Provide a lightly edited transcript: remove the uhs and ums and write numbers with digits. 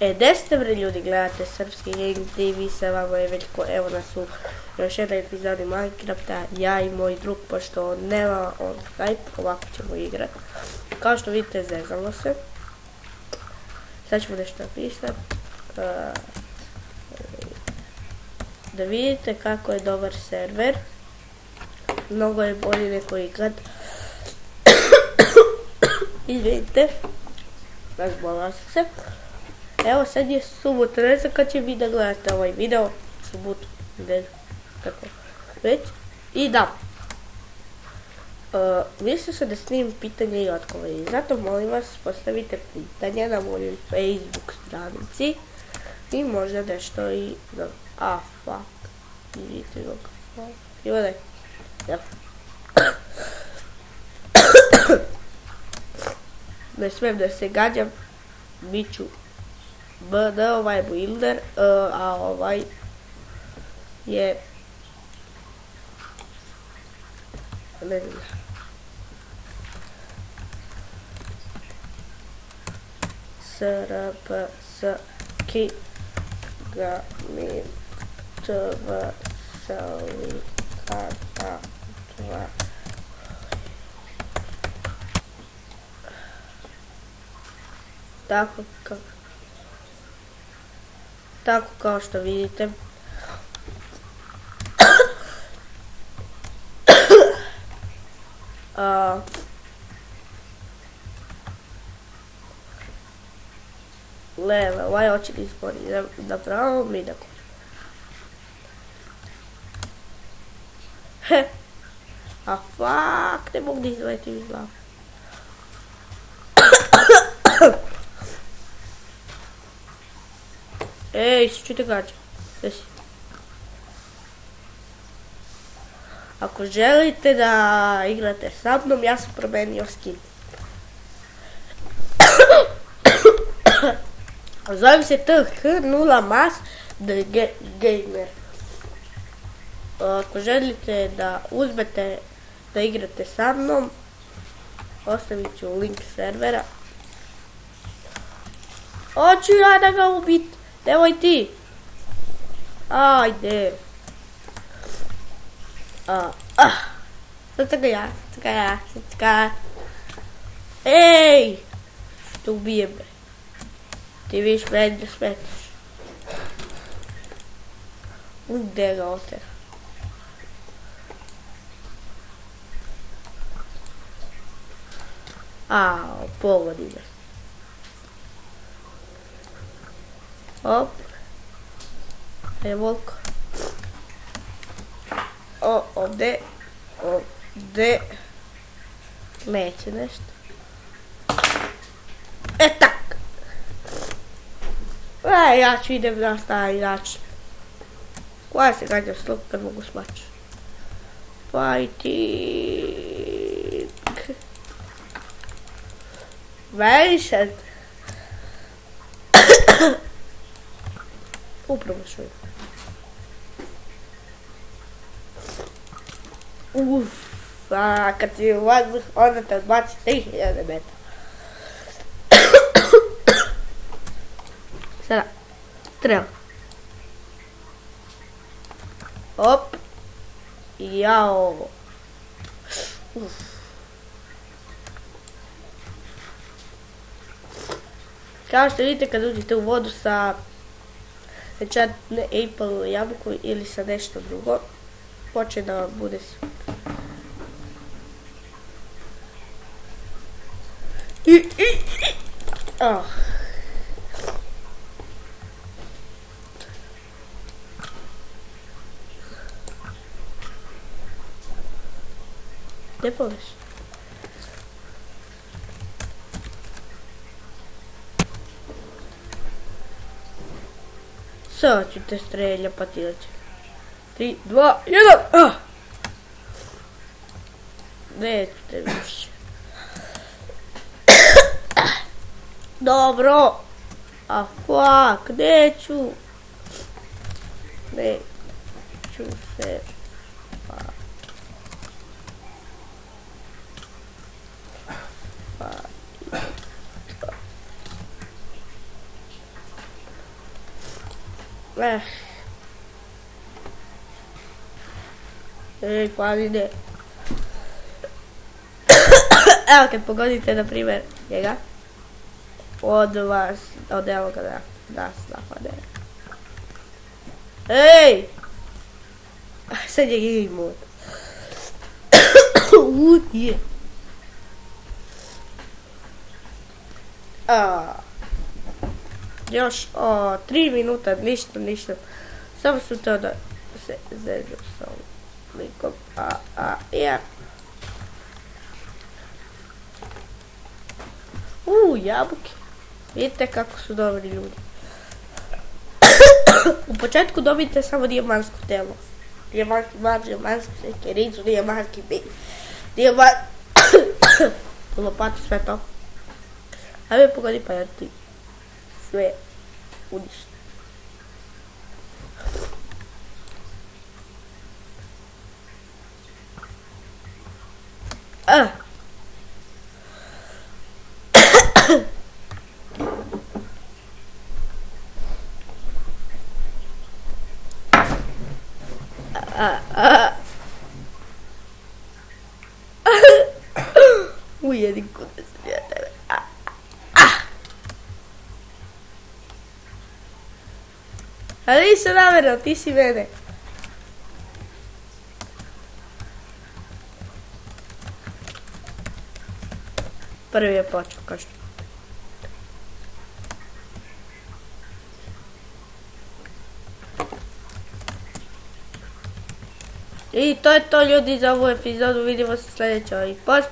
Gdje ste bre ljudi, gledate Srpski Game TV, sa vama je Veljko, evo nas u još jednoj epizodi Minecrafta, ja i moj drug, pošto nema on Skype, ovako ćemo igrati. Kao što vidite, zezalo se. Sad ćemo nešto napisati. Da vidite kako je dobar server. Mnogo je bolji neko ikad. Izvidite. Razbolila sam se. Evo sad je subota, ne znam kad će vi da gledate ovaj video. Subotu, nedelju, tako već. I da. Mislio sam da snimim pitanje i odgovore. I zato molim vas postavite pitanje na mojoj Facebook stranici. I možda nešto i... fuck. Vidite dok. Evo daj. Evo. Ne smijem da se gađam. Biću BD, ovaj je builder, a ovaj je... ne znam. Srpski Gaming TV Salikata 2. Tako kao što vidite. Leve, ovaj hoće da izgori, da pravo mi da korim. A fuck, ne mogu da izvajati iz glava. Ej, što te gađa? Gdje si? Ako želite da igrate sa mnom, ja sam promenio skin. Zovem se TH0Mas The Gamer. Ako želite da uzmete da igrate sa mnom, ostavit ću link servera. Hoću ja da ga ubit. Nemoj ti. Ajde. Sad ga ja. Ej! Što ubijem me. Ti viš meni da smetiš. Gde ga otera? Pogodi me. Op. Evolko. Ovde. Neće nešto. Tak. Ja ću idem na stari način. Koja se gađa sluk kad mogu smaći? Fighting. Vajšan. Upravo što je. Kad si u vazduh, onda te odbaci 3000 metara. Sada, strela. Op. Jao. Kao što vidite kad uđete u vodu sa apple jabuku ili sa nešto drugo, počne da vam bude ne poveš. Sad ću te strelja patilaće. 3, 2, 1. Neću te više. Dobro. Fuck, neću. Neću se. Ej, planine. Evo kad pogodite, na primjer, njega. Od evo ga da nas napade. Ej! Sad je imao. Je. Još 3 minuta, ništa. Samo su to da se zezu s ovom likom. Ja. Jabuke. Vidite kako su dobri ljudi. U početku dobijete samo dijamansko telo. Dijamanski mač, dijamanski sekericu, dijamanski bit. Lopatu, sve to. Ajme pogodi pa ja ti sve uništi. Ujedi kuda se ja tebe. Ali nisam namjerno, ti si mene. Prvi je počeo, kažem. I to je to ljudi za ovu epizodu, vidimo se sljedećoj. Poz!